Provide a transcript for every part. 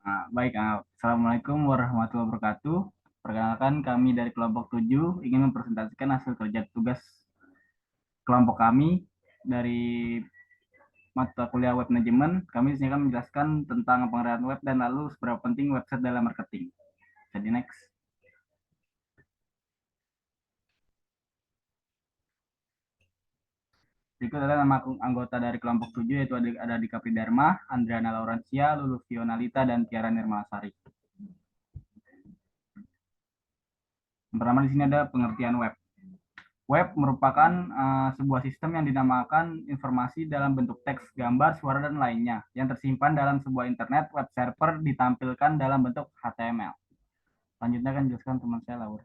Baik, Assalamualaikum warahmatullahi wabarakatuh. Perkenalkan, kami dari kelompok 7 ingin mempresentasikan hasil kerja tugas kelompok kami dari mata kuliah web manajemen. Kami di sini akan menjelaskan tentang pengerjaan web dan lalu seberapa penting website dalam marketing. Jadi next. Berikut adalah nama anggota dari kelompok 7 yaitu ada Dika Pridharma, Andriana Laurencia, Lulu Fionalita, dan Tiara Nirmalasari. Yang pertama di sini ada pengertian web. Web merupakan sebuah sistem yang dinamakan informasi dalam bentuk teks, gambar, suara, dan lainnya yang tersimpan dalam sebuah internet web server ditampilkan dalam bentuk HTML. Selanjutnya akan jelaskan teman saya Laura.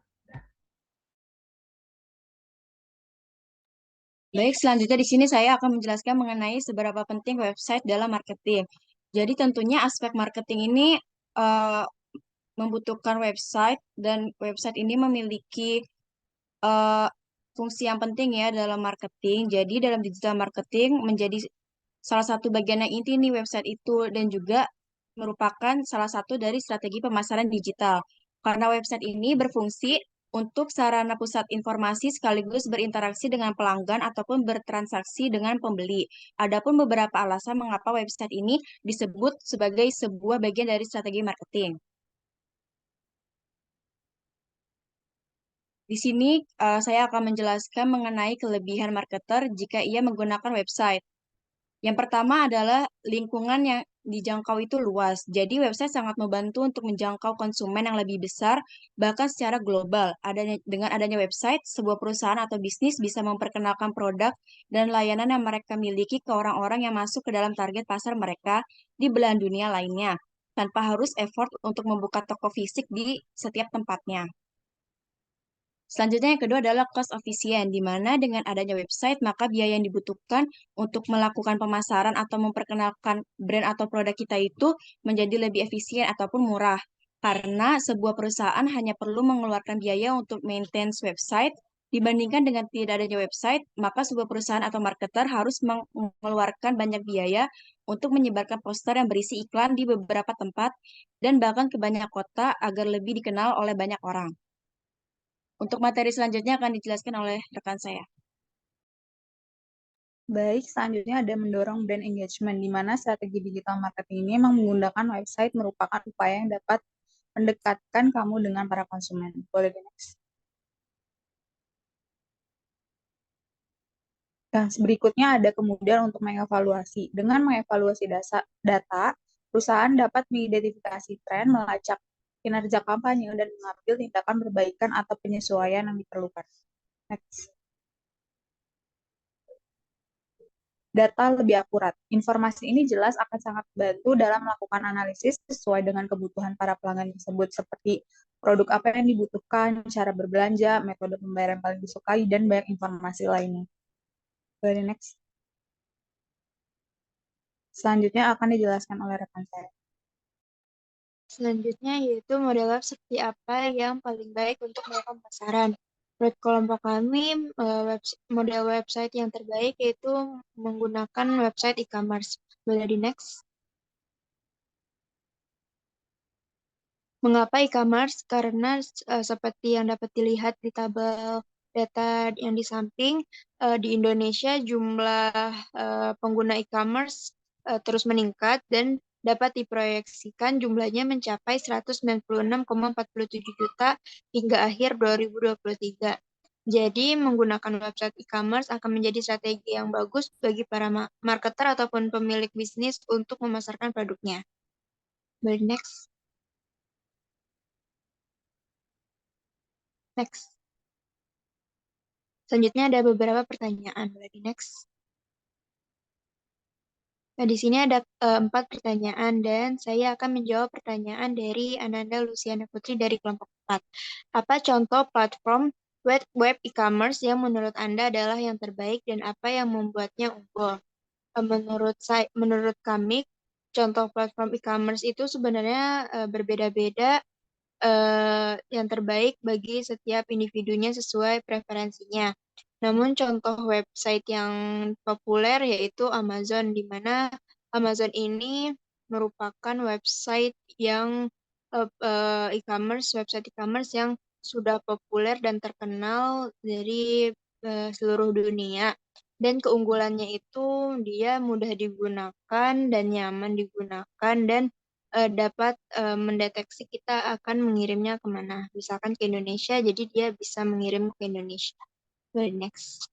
Baik, selanjutnya di sini saya akan menjelaskan mengenai seberapa penting website dalam marketing. Jadi tentunya aspek marketing ini eh, membutuhkan website dan website ini memiliki eh, fungsi yang penting ya dalam marketing. Jadi dalam digital marketing menjadi salah satu bagian yang inti nih website itu dan juga merupakan salah satu dari strategi pemasaran digital. Karena website ini berfungsi untuk sarana pusat informasi sekaligus berinteraksi dengan pelanggan ataupun bertransaksi dengan pembeli. Adapun beberapa alasan mengapa website ini disebut sebagai sebuah bagian dari strategi marketing. Di sini saya akan menjelaskan mengenai kelebihan marketer jika ia menggunakan website. Yang pertama adalah lingkungan yang dijangkau itu luas. Jadi website sangat membantu untuk menjangkau konsumen yang lebih besar, bahkan secara global. Dengan adanya website, sebuah perusahaan atau bisnis bisa memperkenalkan produk dan layanan yang mereka miliki ke orang-orang yang masuk ke dalam target pasar mereka di belahan dunia lainnya, tanpa harus effort untuk membuka toko fisik di setiap tempatnya. Selanjutnya yang kedua adalah cost efisien, di mana dengan adanya website, maka biaya yang dibutuhkan untuk melakukan pemasaran atau memperkenalkan brand atau produk kita itu menjadi lebih efisien ataupun murah. Karena sebuah perusahaan hanya perlu mengeluarkan biaya untuk maintain website, dibandingkan dengan tidak adanya website, maka sebuah perusahaan atau marketer harus mengeluarkan banyak biaya untuk menyebarkan poster yang berisi iklan di beberapa tempat dan bahkan ke banyak kota agar lebih dikenal oleh banyak orang. Untuk materi selanjutnya akan dijelaskan oleh rekan saya. Baik, selanjutnya ada mendorong brand engagement, di mana strategi digital marketing ini memang menggunakan website merupakan upaya yang dapat mendekatkan kamu dengan para konsumen. Boleh di next. Dan berikutnya ada kemudian untuk mengevaluasi. Dengan mengevaluasi data, perusahaan dapat mengidentifikasi tren, melacak kinerja kampanye, dan mengambil tindakan perbaikan atau penyesuaian yang diperlukan. Next. Data lebih akurat. Informasi ini jelas akan sangat membantu dalam melakukan analisis sesuai dengan kebutuhan para pelanggan tersebut, seperti produk apa yang dibutuhkan, cara berbelanja, metode pembayaran paling disukai, dan banyak informasi lainnya. Boleh next. Selanjutnya akan dijelaskan oleh rekan saya. Selanjutnya yaitu model web seperti apa yang paling baik untuk melakukan pemasaran. Menurut kelompok kami, model website yang terbaik yaitu menggunakan website e-commerce. Boleh di next. Mengapa e-commerce? Karena seperti yang dapat dilihat di tabel data yang di samping, di Indonesia jumlah pengguna e-commerce terus meningkat dan dapat diproyeksikan jumlahnya mencapai 196,47 juta hingga akhir 2023. Jadi, menggunakan website e-commerce akan menjadi strategi yang bagus bagi para marketer ataupun pemilik bisnis untuk memasarkan produknya. Boleh next. Next. Selanjutnya ada beberapa pertanyaan. Boleh di next. Nah, di sini ada 4 pertanyaan dan saya akan menjawab pertanyaan dari Ananda Luciana Putri dari kelompok 4. Apa contoh platform web e-commerce yang menurut Anda adalah yang terbaik dan apa yang membuatnya unggul? Menurut kami, contoh platform e-commerce itu sebenarnya berbeda-beda, yang terbaik bagi setiap individunya sesuai preferensinya. Namun contoh website yang populer yaitu Amazon, di mana Amazon ini merupakan website yang website e-commerce yang sudah populer dan terkenal dari seluruh dunia. Dan keunggulannya itu dia mudah digunakan dan nyaman digunakan dan dapat mendeteksi kita akan mengirimnya kemana. Misalkan ke Indonesia, jadi dia bisa mengirim ke Indonesia. Next.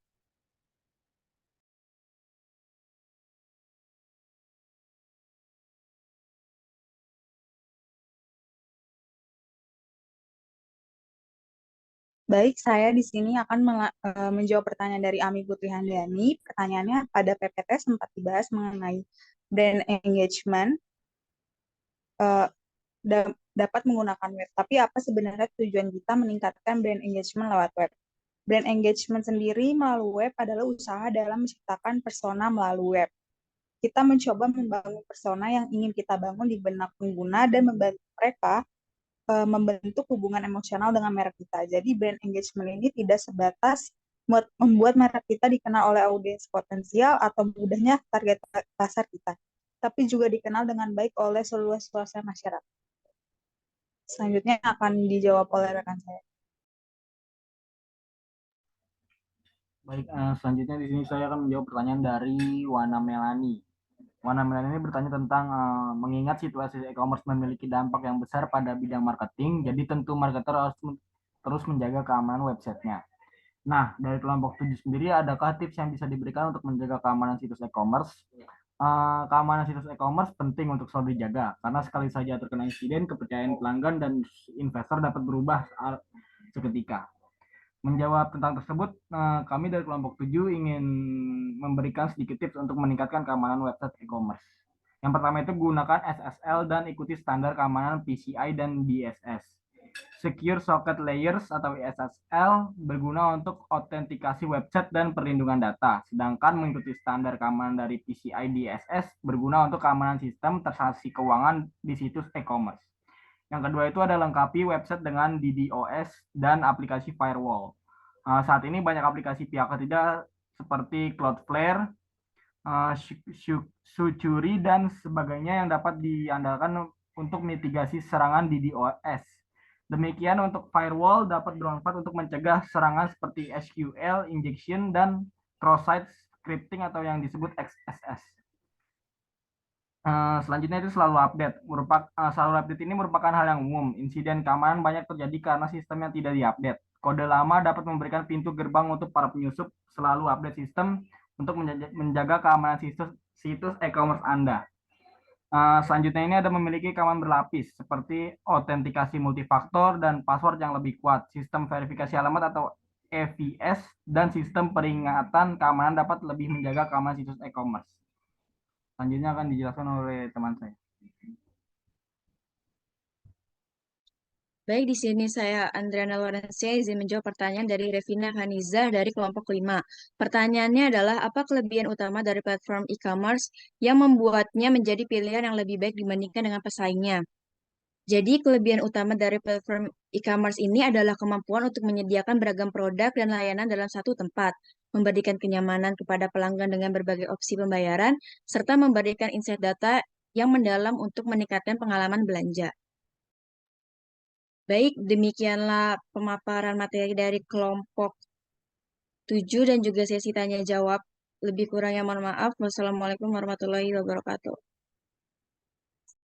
Baik, saya di sini akan menjawab pertanyaan dari Ami Putri Handayani. Pertanyaannya, pada PPT sempat dibahas mengenai brand engagement dapat menggunakan web. Tapi apa sebenarnya tujuan kita meningkatkan brand engagement lewat web? Brand engagement sendiri melalui web adalah usaha dalam menciptakan persona melalui web. Kita mencoba membangun persona yang ingin kita bangun di benak pengguna dan membantu mereka membentuk hubungan emosional dengan merek kita. Jadi brand engagement ini tidak sebatas membuat merek kita dikenal oleh audiens potensial atau mudahnya target pasar kita, tapi juga dikenal dengan baik oleh seluruh masyarakat. Selanjutnya akan dijawab oleh rekan saya. Baik, selanjutnya di sini saya akan menjawab pertanyaan dari Wana Melani. Wana Melani ini bertanya tentang mengingat situasi e-commerce memiliki dampak yang besar pada bidang marketing, jadi tentu marketer harus terus menjaga keamanan websitenya. Nah, dari kelompok 7 sendiri, adakah tips yang bisa diberikan untuk menjaga keamanan situs e-commerce? Keamanan situs e-commerce penting untuk selalu dijaga, karena sekali saja terkena insiden, kepercayaan pelanggan dan investor dapat berubah seketika. Menjawab tentang tersebut, kami dari kelompok 7 ingin memberikan sedikit tips untuk meningkatkan keamanan website e-commerce. Yang pertama itu gunakan SSL dan ikuti standar keamanan PCI dan DSS. Secure Socket Layers atau SSL berguna untuk autentikasi website dan perlindungan data, sedangkan mengikuti standar keamanan dari PCI DSS berguna untuk keamanan sistem transaksi keuangan di situs e-commerce. Yang kedua itu ada lengkapi website dengan DDoS dan aplikasi firewall. Saat ini banyak aplikasi pihak ketiga seperti Cloudflare, Sucuri, dan sebagainya yang dapat diandalkan untuk mitigasi serangan DDoS. Demikian untuk firewall dapat bermanfaat untuk mencegah serangan seperti SQL injection dan cross-site scripting atau yang disebut XSS. Selanjutnya itu selalu update. Selalu update ini merupakan hal yang umum. Insiden keamanan banyak terjadi karena sistem yang tidak diupdate. Kode lama dapat memberikan pintu gerbang untuk para penyusup. Selalu update sistem untuk menjaga keamanan situs e-commerce Anda. Selanjutnya ini ada memiliki keamanan berlapis seperti autentikasi multifaktor dan password yang lebih kuat, sistem verifikasi alamat atau EVS, dan sistem peringatan keamanan dapat lebih menjaga keamanan situs e-commerce. Selanjutnya akan dijelaskan oleh teman saya. Baik, di sini saya Andriana Lorencia izin menjawab pertanyaan dari Revina Hanizah dari kelompok 5. Pertanyaannya adalah apa kelebihan utama dari platform e-commerce yang membuatnya menjadi pilihan yang lebih baik dibandingkan dengan pesaingnya? Jadi kelebihan utama dari platform e-commerce ini adalah kemampuan untuk menyediakan beragam produk dan layanan dalam satu tempat, memberikan kenyamanan kepada pelanggan dengan berbagai opsi pembayaran, serta memberikan insight data yang mendalam untuk meningkatkan pengalaman belanja. Baik, demikianlah pemaparan materi dari kelompok 7 dan juga sesi tanya jawab. Lebih kurangnya mohon maaf. Wassalamualaikum warahmatullahi wabarakatuh.